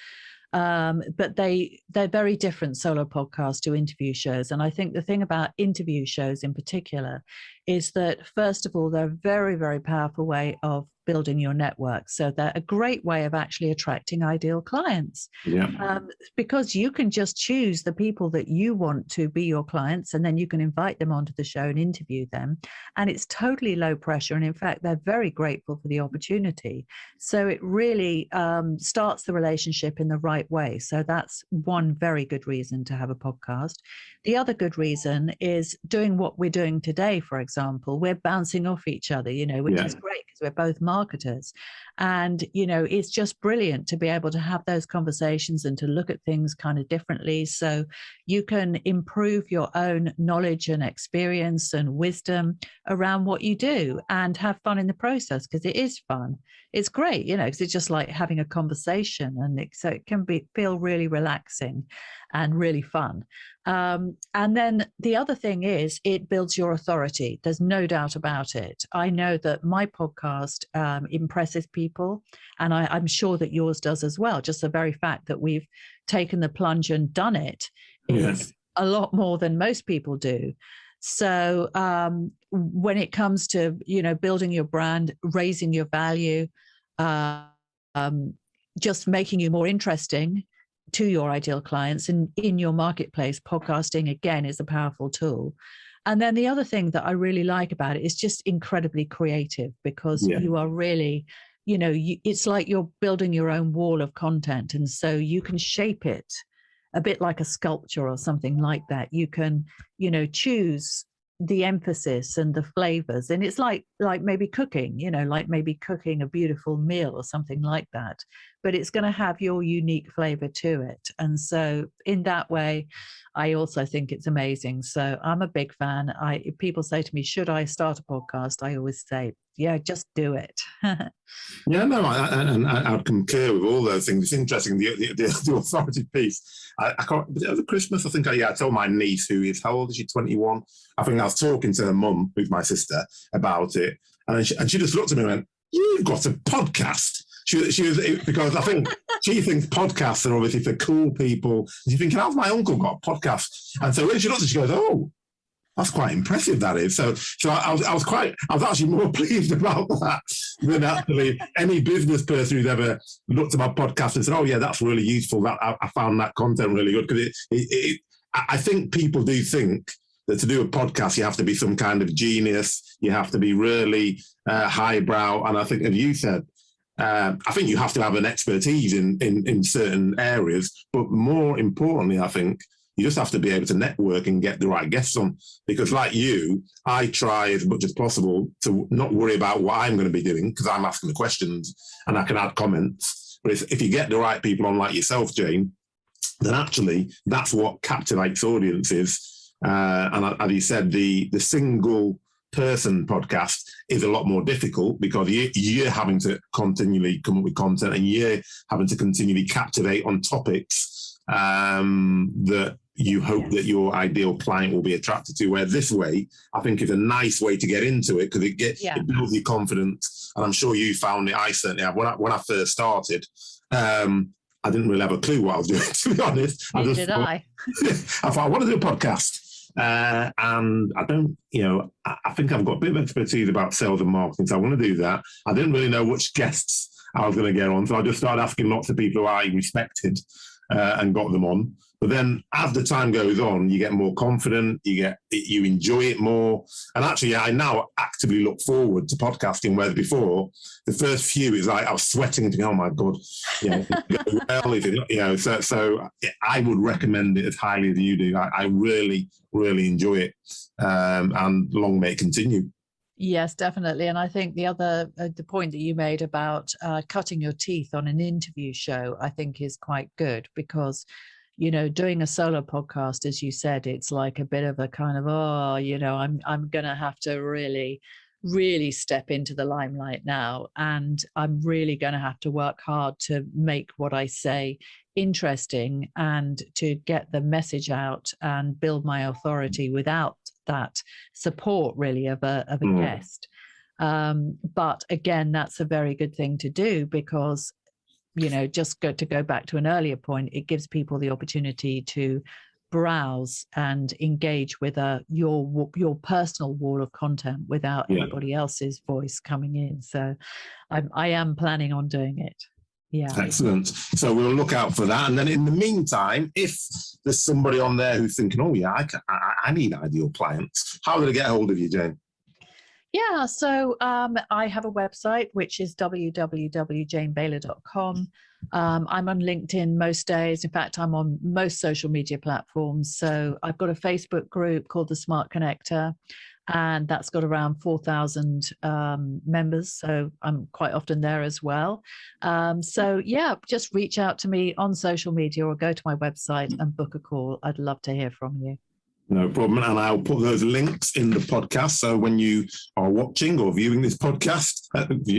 [SPEAKER 2] But they're very different solo podcasts to interview shows. And I think the thing about interview shows in particular is that, first of all, they're a very, very powerful way of building your network. So they're a great way of actually attracting ideal clients.
[SPEAKER 1] Yeah.
[SPEAKER 2] Because you can just choose the people that you want to be your clients, and then you can invite them onto the show and interview them. And it's totally low pressure. And in fact, they're very grateful for the opportunity. So it really starts the relationship in the right way. So that's one very good reason to have a podcast. The other good reason is doing what we're doing today, for example. We're bouncing off each other, which is great because we're both marketers. And, it's just brilliant to be able to have those conversations and to look at things kind of differently. So you can improve your own knowledge and experience and wisdom around what you do and have fun in the process, because it is fun. It's great, because it's just like having a conversation, and so it can feel really relaxing and really fun. And then the other thing is it builds your authority. There's no doubt about it. I know that my podcast impresses people, and I'm sure that yours does as well. Just the very fact that we've taken the plunge and done it is a lot more than most people do. So when it comes to, building your brand, raising your value, just making you more interesting to your ideal clients and in your marketplace, podcasting, again, is a powerful tool. And then the other thing that I really like about it is just incredibly creative, because you are really, it's like you're building your own wall of content. And so you can shape it a bit like a sculpture or something like that. You can, choose the emphasis and the flavors, and it's like maybe cooking, like maybe cooking a beautiful meal or something like that, but it's going to have your unique flavor to it. And so in that way, I also think it's amazing. So I'm a big fan. If people say to me, should I start a podcast? I always say, yeah, just do it.
[SPEAKER 1] Yeah, no, I concur with all those things. It's interesting, the authority piece. I can't, over Christmas, I think I told my niece, who is, how old is she, 21? I think I was talking to her mum, with my sister, about it. And she just looked at me and went, you've got a podcast. She was, because I think she thinks podcasts are obviously for cool people. She's thinking, how's my uncle got a podcast? And so when she looked at it, she goes, oh, that's quite impressive, that is. So I was actually more pleased about that than actually any business person who's ever looked at my podcast and said, oh yeah, that's really useful. That I found that content really good. Because I think people do think that to do a podcast, you have to be some kind of genius. You have to be really highbrow. And I think, as you said, I think you have to have an expertise in certain areas. But more importantly, I think you just have to be able to network and get the right guests on. Because like you, I try as much as possible to not worry about what I'm going to be doing, because I'm asking the questions and I can add comments. But if you get the right people on like yourself, Jane, then actually that's what captivates audiences. And as you said, the single person podcast is a lot more difficult, because you're having to continually come up with content, and you're having to continually captivate on topics that you hope that your ideal client will be attracted to. Where this way, I think, is a nice way to get into it, because it builds your confidence. And I'm sure you found it. I certainly have. When I first started, I didn't really have a clue what I was doing, to be honest. I thought, I want to do a podcast. And I don't, I think I've got a bit of expertise about sales and marketing, so I want to do that. I didn't really know which guests I was going to get on, so I just started asking lots of people who I respected and got them on. But then as the time goes on, you get more confident, you enjoy it more. And actually, I now actively look forward to podcasting, whereas before, the first few is like I was sweating and thinking, oh my God, well, so I would recommend it as highly as you do. I really, really enjoy it. And long may it continue.
[SPEAKER 2] Yes, definitely. And I think the point that you made about cutting your teeth on an interview show, I think is quite good because, doing a solo podcast, as you said, it's like a bit of a kind of, I'm going to have to really, really step into the limelight now. And I'm really going to have to work hard to make what I say interesting and to get the message out and build my authority without that support really of a guest. But again, that's a very good thing to do because, just to go back to an earlier point, it gives people the opportunity to browse and engage with your personal wall of content without anybody else's voice coming in. So I am planning on doing it. Yeah.
[SPEAKER 1] Excellent. So we'll look out for that. And then in the meantime, if there's somebody on there who's thinking, oh yeah, I need ideal clients, how do they get hold of you, Jane?
[SPEAKER 2] Yeah, so I have a website, which is www.janebayler.com. I'm on LinkedIn most days. In fact, I'm on most social media platforms. So I've got a Facebook group called The Smart Connector, and that's got around 4,000 members. So I'm quite often there as well. So yeah, just reach out to me on social media or go to my website and book a call. I'd love to hear from you.
[SPEAKER 1] No problem. And I'll put those links in the podcast. So when you are watching or viewing this podcast,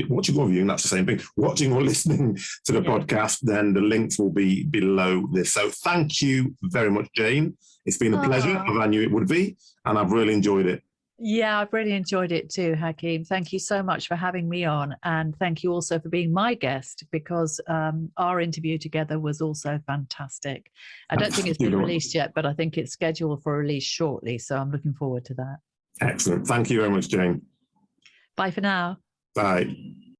[SPEAKER 1] watching or viewing, that's the same thing, watching or listening to the podcast, then the links will be below this. So thank you very much, Jane. It's been a pleasure, as I knew it would be, and I've really enjoyed it.
[SPEAKER 2] Yeah, I've really enjoyed it too, Hakeem. Thank you so much for having me on. And thank you also for being my guest because our interview together was also fantastic. I don't think it's been released yet, but I think it's scheduled for release shortly. So I'm looking forward to that.
[SPEAKER 1] Excellent. Thank you very much, Jane.
[SPEAKER 2] Bye for now.
[SPEAKER 1] Bye.